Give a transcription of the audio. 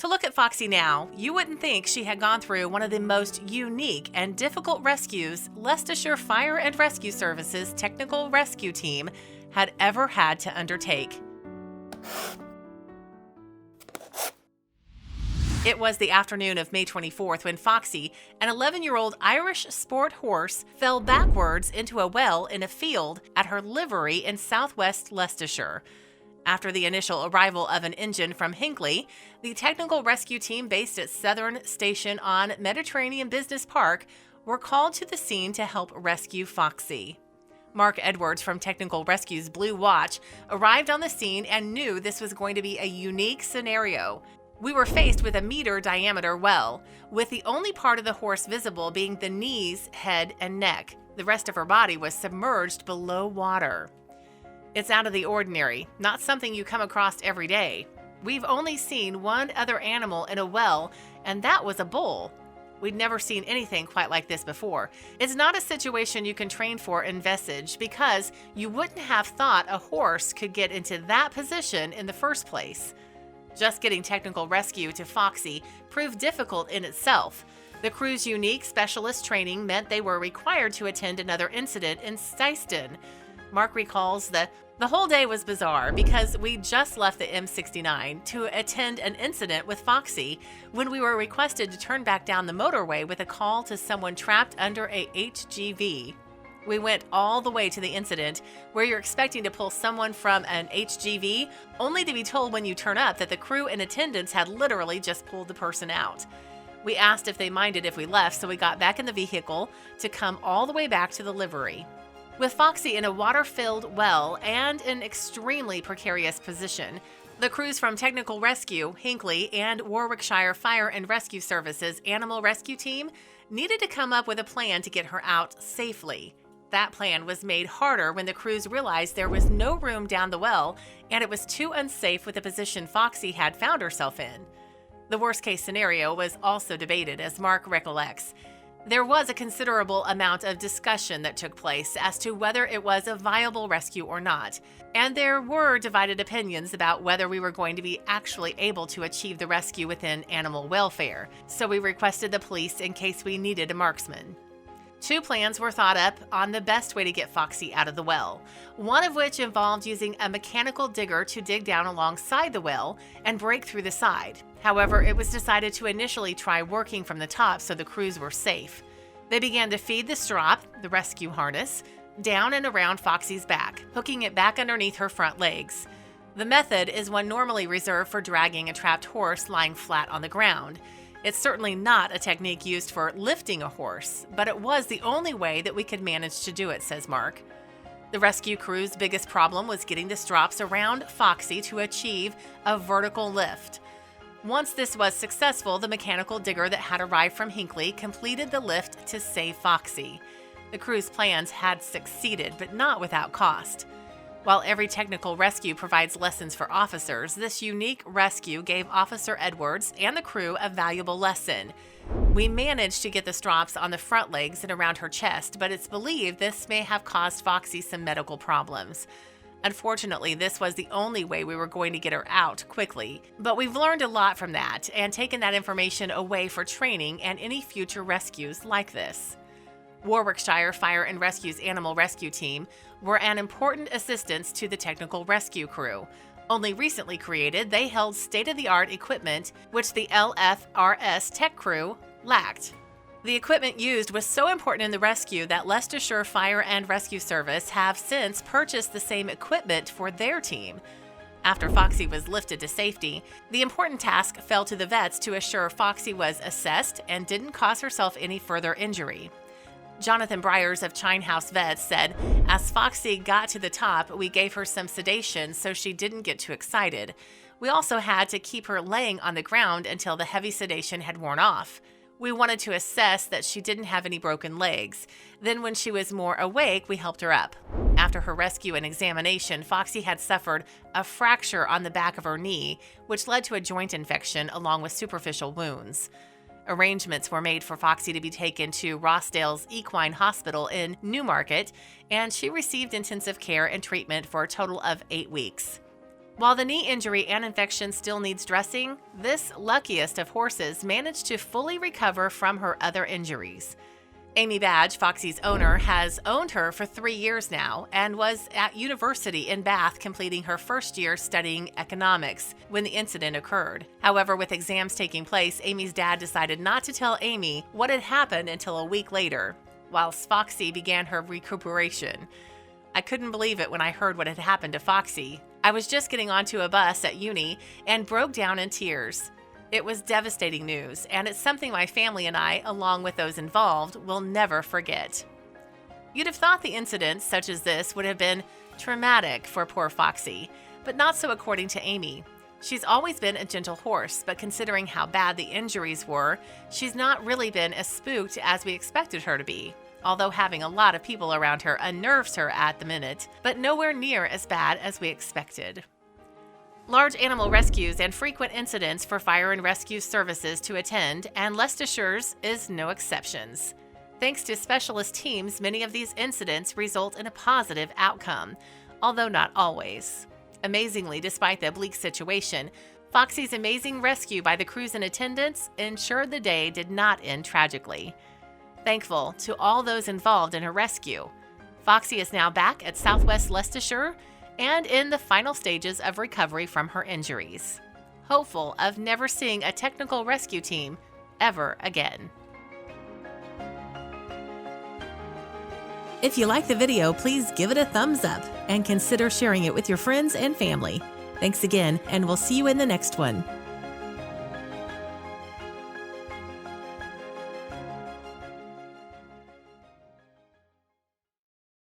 To look at Foxy now, you wouldn't think she had gone through one of the most unique and difficult rescues Leicestershire Fire and Rescue Services Technical Rescue Team had ever had to undertake. It was the afternoon of May 24th when Foxy, an 11-year-old Irish sport horse, fell backwards into a well in a field at her livery in southwest Leicestershire. After the initial arrival of an engine from Hinckley, the technical rescue team based at Southern Station on Mediterranean Business Park were called to the scene to help rescue Foxy. Mark Edwards from Technical Rescue's Blue Watch arrived on the scene and knew this was going to be a unique scenario. We were faced with a meter-diameter well, with the only part of the horse visible being the knees, head, and neck. The rest of her body was submerged below water. It's out of the ordinary, not something you come across every day. We've only seen one other animal in a well, and that was a bull. We'd never seen anything quite like this before. It's not a situation you can train for in Vestige because you wouldn't have thought a horse could get into that position in the first place. Just getting technical rescue to Foxy proved difficult in itself. The crew's unique specialist training meant they were required to attend another incident in Leicestershire. Mark recalls that the whole day was bizarre because we just left the M69 to attend an incident with Foxy when we were requested to turn back down the motorway with a call to someone trapped under a HGV. We went all the way to the incident where you're expecting to pull someone from an HGV, only to be told when you turn up that the crew and attendants had literally just pulled the person out. We asked if they minded if we left, so we got back in the vehicle to come all the way back to the livery. With Foxy in a water-filled well and an extremely precarious position, the crews from Technical Rescue, Hinckley, and Warwickshire Fire and Rescue Services Animal Rescue Team needed to come up with a plan to get her out safely. That plan was made harder when the crews realized there was no room down the well and it was too unsafe with the position Foxy had found herself in. The worst-case scenario was also debated, as Mark recollects. There was a considerable amount of discussion that took place as to whether it was a viable rescue or not, and there were divided opinions about whether we were going to be actually able to achieve the rescue within animal welfare, so we requested the police in case we needed a marksman. Two plans were thought up on the best way to get Foxy out of the well, one of which involved using a mechanical digger to dig down alongside the well and break through the side. However, it was decided to initially try working from the top so the crews were safe. They began to feed the strop, the rescue harness, down and around Foxy's back, hooking it back underneath her front legs. The method is one normally reserved for dragging a trapped horse lying flat on the ground. It's certainly not a technique used for lifting a horse, but it was the only way that we could manage to do it, says Mark. The rescue crew's biggest problem was getting the strops around Foxy to achieve a vertical lift. Once this was successful, the mechanical digger that had arrived from Hinckley completed the lift to save Foxy. The crew's plans had succeeded, but not without cost. While every technical rescue provides lessons for officers, this unique rescue gave Officer Edwards and the crew a valuable lesson. We managed to get the strops on the front legs and around her chest, but it's believed this may have caused Foxy some medical problems. Unfortunately, this was the only way we were going to get her out quickly, but we've learned a lot from that and taken that information away for training and any future rescues like this. Warwickshire Fire and Rescue's Animal Rescue Team were an important assistance to the technical rescue crew. Only recently created, they held state-of-the-art equipment which the LFRS tech crew lacked. The equipment used was so important in the rescue that Leicestershire Fire and Rescue Service have since purchased the same equipment for their team. After Foxy was lifted to safety, the important task fell to the vets to assure Foxy was assessed and didn't cause herself any further injury. Jonathan Bryers of Chine House Vets said, as Foxy got to the top, we gave her some sedation so she didn't get too excited. We also had to keep her laying on the ground until the heavy sedation had worn off. We wanted to assess that she didn't have any broken legs. Then when she was more awake, we helped her up. After her rescue and examination, Foxy had suffered a fracture on the back of her knee, which led to a joint infection along with superficial wounds. Arrangements were made for Foxy to be taken to Rossdale's Equine Hospital in Newmarket, and she received intensive care and treatment for a total of 8 weeks. While the knee injury and infection still needs dressing, this luckiest of horses managed to fully recover from her other injuries. Amy Badge, Foxy's owner, has owned her for 3 years now and was at university in Bath completing her first year studying economics when the incident occurred. However, with exams taking place, Amy's dad decided not to tell Amy what had happened until a week later, whilst Foxy began her recuperation. I couldn't believe it when I heard what had happened to Foxy. I was just getting onto a bus at uni and broke down in tears. It was devastating news, and it's something my family and I, along with those involved, will never forget. You'd have thought the incidents such as this would have been traumatic for poor Foxy, but not so according to Amy. She's always been a gentle horse, but considering how bad the injuries were, she's not really been as spooked as we expected her to be. Although having a lot of people around her unnerves her at the minute, but nowhere near as bad as we expected. Large animal rescues and frequent incidents for fire and rescue services to attend, and Leicestershire's is no exceptions. Thanks to specialist teams, many of these incidents result in a positive outcome, although not always. Amazingly, despite the bleak situation, Foxy's amazing rescue by the crews and attendants ensured the day did not end tragically. Thankful to all those involved in her rescue, Foxy is now back at Southwest Leicestershire and in the final stages of recovery from her injuries. Hopeful of never seeing a technical rescue team ever again. If you like the video, please give it a thumbs up and consider sharing it with your friends and family. Thanks again, and we'll see you in the next one.